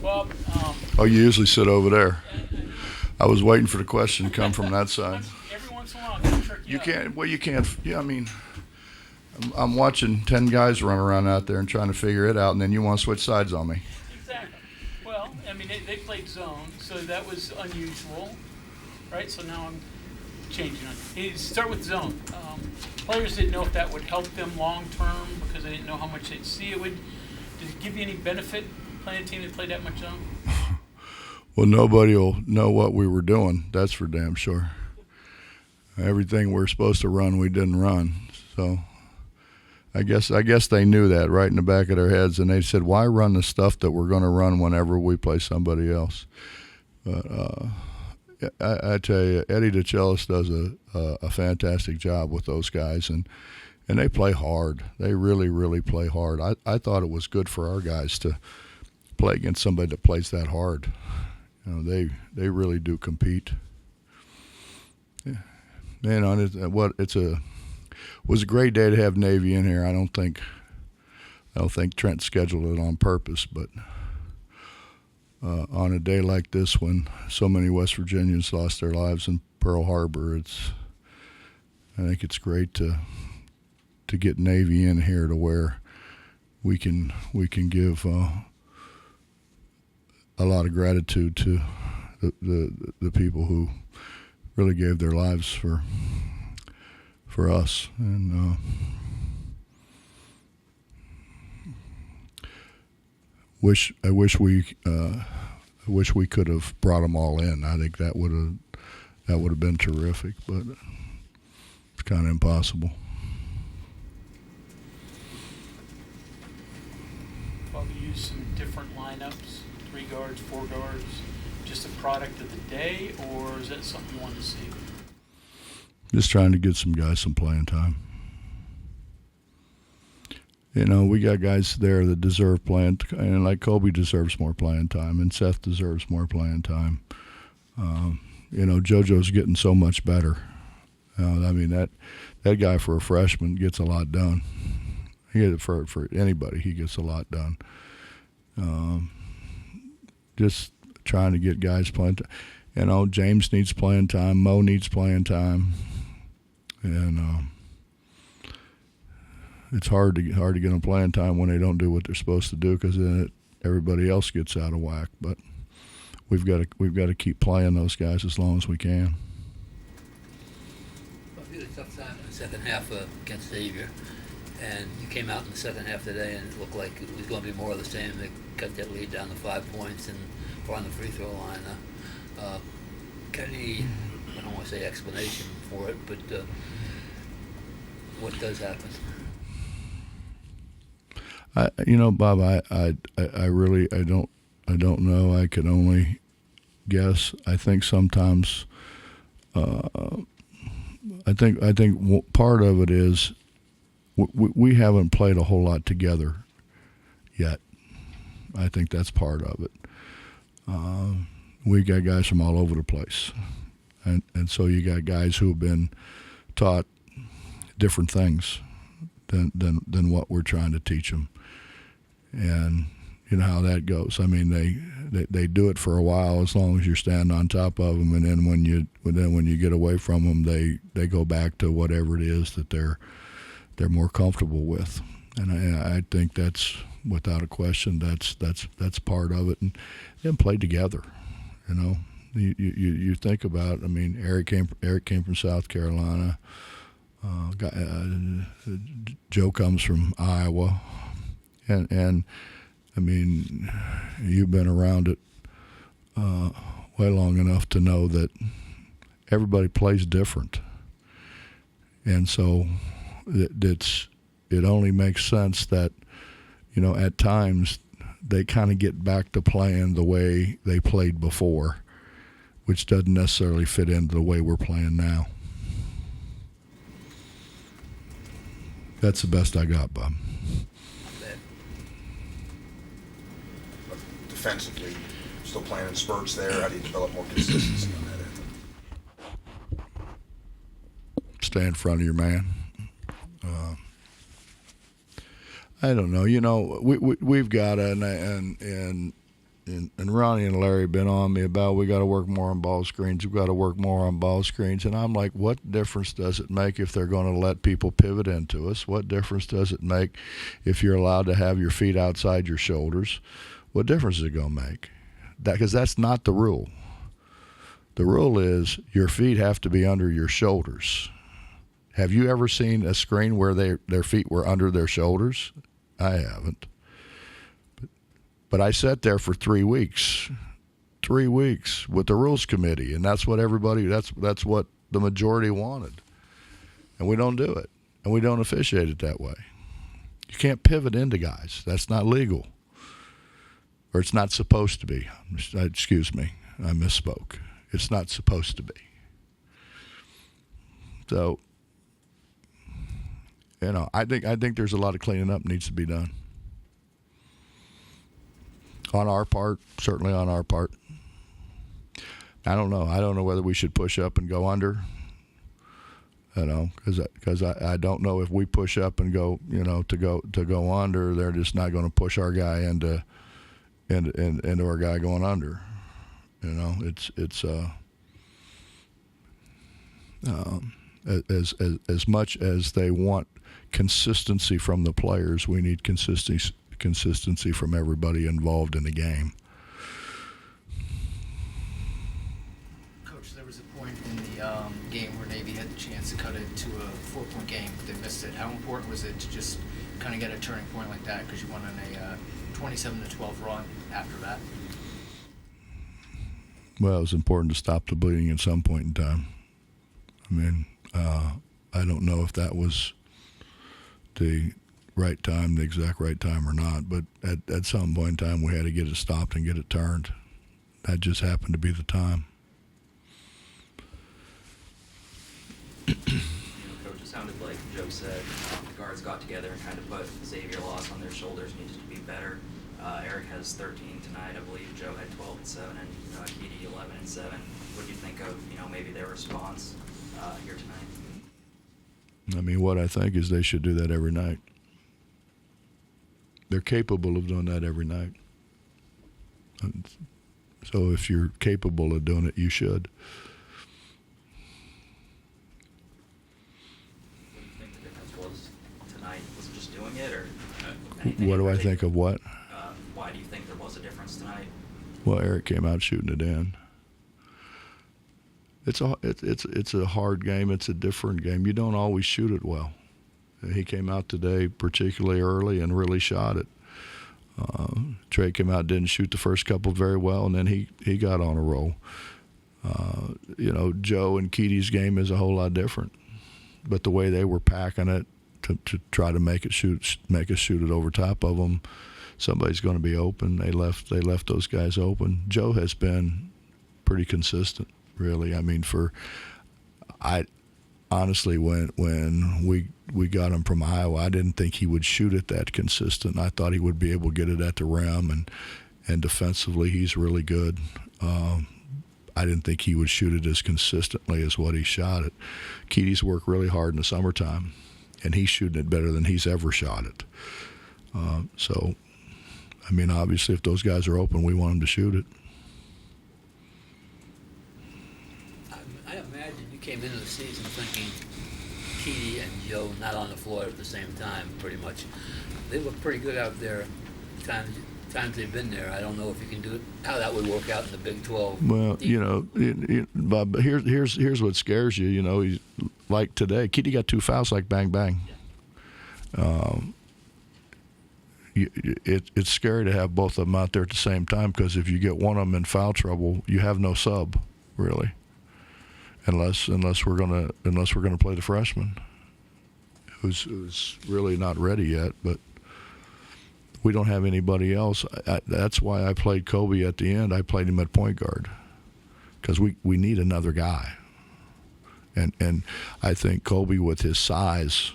Bob, Oh, you usually sit over there. I was waiting for the question to come from that side. every once in a while, I'm going to trick You out. can't. Well, you can't. Yeah, I mean, I'm watching 10 guys run around out there and trying to figure it out, and then you want to switch sides on me. Exactly. Well, I mean, they played zone, so that was unusual, right? So now I'm changing it. You start with zone. Players didn't know if that would help them long term because they didn't know how much they'd see it would. Did it give you any benefit playing a team that played that much zone? Well, nobody will know what we were doing. That's for damn sure. Everything we're supposed to run, we didn't run. So I guess they knew that right in the back of their heads, and they said, "Why run the stuff that we're going to run whenever we play somebody else?" But I tell you, Eddie DeChellis does a fantastic job with those guys, and they play hard. They really, really play hard. I thought it was good for our guys to play against somebody that plays that hard. You know, they really do compete. Yeah. Man, it was a great day to have Navy in here. I don't think Trent scheduled it on purpose, but on a day like this when so many West Virginians lost their lives in Pearl Harbor, I think it's great to get Navy in here to where we can give a lot of gratitude to the people who really gave their lives for us, and I wish we could have brought them all in. I think that would have been terrific, but it's kind of impossible. Bob, you used some different lineups, 3 guards, 4 guards, just a product of the day, or is that something you want to see? Just trying to get some guys some playing time. You know, we got guys there that deserve playing, and like Kobe deserves more playing time, and Seth deserves more playing time. You know, JoJo's getting so much better. I mean, that guy for a freshman gets a lot done. For anybody, he gets a lot done. Just trying to get guys playing time. You know, James needs playing time. Mo needs playing time. And it's hard to get them playing time when they don't do what they're supposed to do, because then everybody else gets out of whack. But we've got to keep playing those guys as long as we can. Well, you had a tough time in the second half against Xavier, and you came out in the second half today, and it looked like it was going to be more of the same. They cut that lead down to 5 points and were on the free throw line. Got any, I don't want to say explanation for it, but what does happen? You know, Bob, I really don't know. I can only guess. I think sometimes, I think part of it is we haven't played a whole lot together yet. I think that's part of it. We got guys from all over the place, and so you got guys who have been taught different things than what we're trying to teach them, and you know how that goes. I mean, they do it for a while as long as you're standing on top of them, and then when you get away from them, they go back to whatever it is that they're more comfortable with, and I think that's without a question that's part of it, and then play together. You know, you think about. I mean, Eric came from South Carolina. Joe comes from Iowa, and I mean, you've been around it way long enough to know that everybody plays different, and so it only makes sense that, you know, at times they kind of get back to playing the way they played before, which doesn't necessarily fit into the way we're playing now. That's the best I got, Bob. Defensively, still playing in spurts there. How do you develop more consistency on that end? Stay in front of your man. I don't know. You know, we've got to, and Ronnie and Larry been on me about we got to work more on ball screens. We've got to work more on ball screens. And I'm like, what difference does it make if they're going to let people pivot into us? What difference does it make if you're allowed to have your feet outside your shoulders? What difference is it going to make? Because that's not the rule. The rule is your feet have to be under your shoulders. Have you ever seen a screen where their feet were under their shoulders? I haven't. But I sat there for 3 weeks. 3 weeks with the rules committee, and that's what that's what the majority wanted. And we don't do it. And we don't officiate it that way. You can't pivot into guys. That's not legal. Or it's not supposed to be. Excuse me, I misspoke. It's not supposed to be. So, you know, I think there's a lot of cleaning up needs to be done. On our part, certainly on our part. I don't know. I don't know whether we should push up and go under. You know, because I don't know if we push up and go, you know, to go under, they're just not going to push our guy into our guy going under. You know, it's as much as they want consistency from the players, we need consistency from everybody involved in the game. Coach, there was a point in the game where Navy had the chance to cut it to a 4-point game, but they missed it. How important was it to just kind of get a turning point like that, because you went on a 27-12 run after that? Well, it was important to stop the bleeding at some point in time. I mean, I don't know if that was the right time, the exact right time or not, but at some point in time we had to get it stopped and get it turned. That just happened to be the time. Coach, it sounded like Joe said the guards got together and kind of put Xavier loss on their shoulders, needed to be better. Eric has 13 tonight, I believe. Joe had 12 and 7, and Keedy 11 and 7. What do you think of, maybe their response here tonight? I mean, what I think is they should do that every night. They're capable of doing that every night. So if you're capable of doing it, you should. What do you think the difference was tonight? Was it just doing it, or What do I think of what? Why do you think there was a difference tonight? Well, Eric came out shooting it in. It's a hard game. It's a different game. You don't always shoot it well. He came out today particularly early and really shot it. Trey came out, didn't shoot the first couple very well, and then he got on a roll. Joe and Keedy's game is a whole lot different. But the way they were packing it to try to make us shoot it over top of them, somebody's going to be open. They left those guys open. Joe has been pretty consistent, really. I mean, honestly, when we got him from Iowa, I didn't think he would shoot it that consistent. I thought he would be able to get it at the rim, and defensively he's really good. I didn't think he would shoot it as consistently as what he shot it. Keedy's worked really hard in the summertime, and he's shooting it better than he's ever shot it. So, I mean, obviously, if those guys are open, we want them to shoot it. I imagine you came into the season thinking Keedy and Joe not on the floor at the same time, pretty much. They look pretty good out there. Times they've been there. I don't know if you can do it. How that would work out in the Big 12. Well, Bob, here's what scares you. He's like today. Keedy got 2 fouls, like bang bang. It's scary to have both of them out there at the same time, because if you get one of them in foul trouble, you have no sub, really, unless we're gonna play the freshman, who's really not ready yet. But we don't have anybody else. That's why I played Kobe at the end. I played him at point guard, because we need another guy, and I think Kobe with his size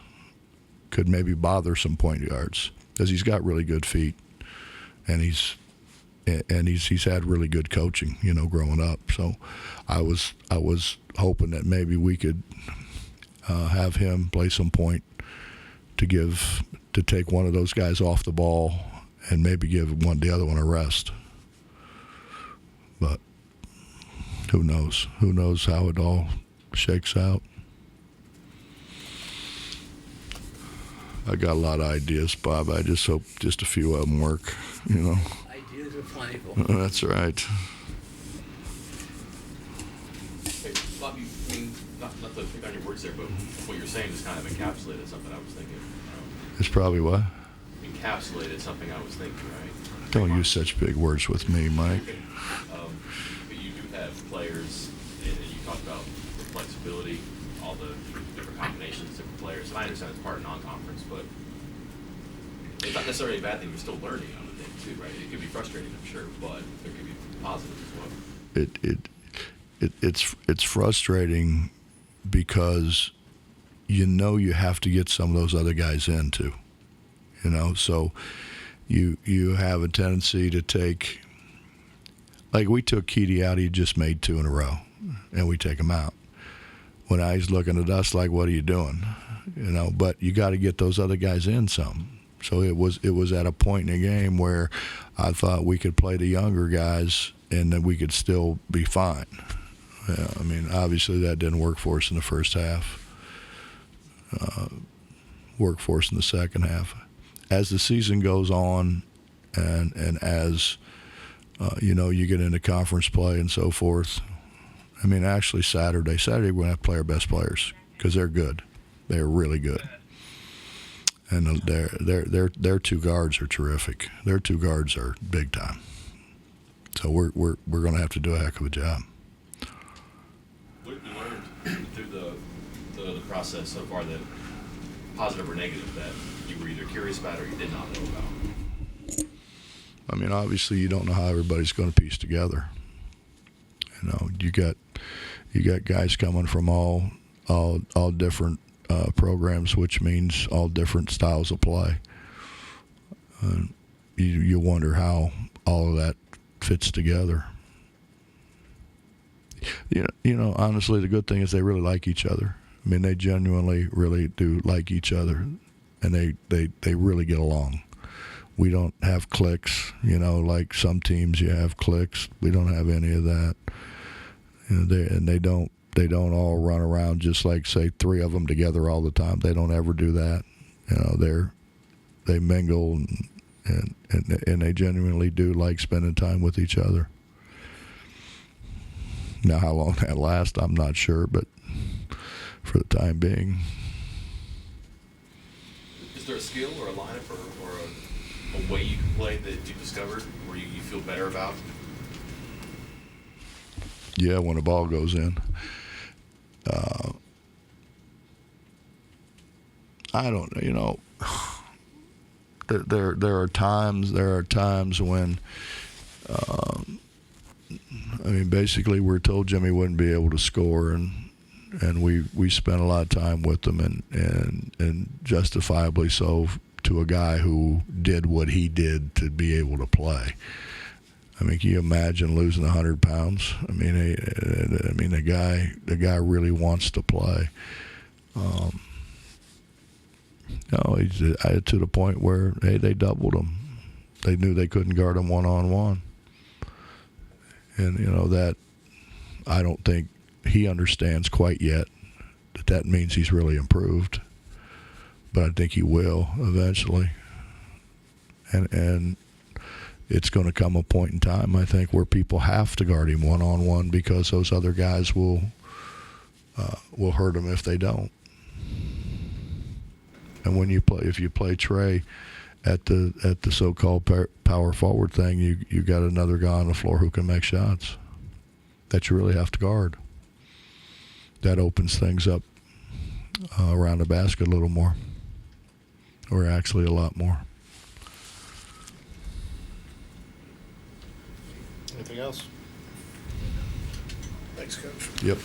could maybe bother some point guards, because he's got really good feet, and he's had really good coaching, growing up. So I was hoping that maybe we could have him play some point to give to take one of those guys off the ball and maybe give the other one a rest. But who knows? Who knows how it all shakes out? I got a lot of ideas, Bob. I just hope just a few of them work, Ideas are plentiful. That's right. Hey, Bob, not to pick on your words there, but what you're saying is kind of encapsulated something I was thinking. It's probably what? Encapsulated something I was thinking, right? Don't use such big words with me, Mike. But you do have players, and you talked about the flexibility, all the different combinations, different players. And I understand it's part of non-conference, but it's not necessarily a bad thing. You're still learning, I would think, too, right? It could be frustrating, I'm sure, but there could be positives as well. It's frustrating because you have to get some of those other guys in too, so you have a tendency to take, like we took Keedy out, he just made 2 in a row, and we take him out. When he's looking at us like, what are you doing? But you got to get those other guys in some. So it was at a point in the game where I thought we could play the younger guys and that we could still be fine. Obviously that didn't work for us in the first half. Worked for us in the second half. As the season goes on, and as you get into conference play and so forth. Actually Saturday we're going to have to play our best players because they're good. They're really good. And their 2 guards are terrific. Their 2 guards are big time. So we're going to have to do a heck of a job. What have you learned through the process so far, that positive or negative, that you were either curious about or you did not know about? Obviously you don't know how everybody's going to piece together. You got guys coming from all different programs, which means all different styles of play. You wonder how all of that fits together. Honestly, the good thing is they really like each other. They genuinely really do like each other, and they really get along. We don't have cliques, like some teams you have cliques. We don't have any of that. They don't all run around just like, say, 3 of them together all the time. They don't ever do that. They mingle and they genuinely do like spending time with each other. Now, how long that lasts, I'm not sure, but for the time being. Is there a skill or a lineup or a way you can play that you discovered where you feel better about? Yeah, when the ball goes in. I don't know. There are times when basically we're told Jimmy wouldn't be able to score, and we spent a lot of time with him, and justifiably so, to a guy who did what he did to be able to play. Can you imagine losing 100 pounds? The guy really wants to play. To the point where, hey, they doubled him. They knew they couldn't guard him one-on-one. And, that I don't think he understands quite yet that means he's really improved. But I think he will eventually. And it's going to come a point in time, I think, where people have to guard him one-on-one because those other guys will hurt him if they don't. And if you play Trey at the so-called power forward thing, you got another guy on the floor who can make shots that you really have to guard. That opens things up around the basket a little more, or actually a lot more. Anything else? Thanks, Coach. Yep.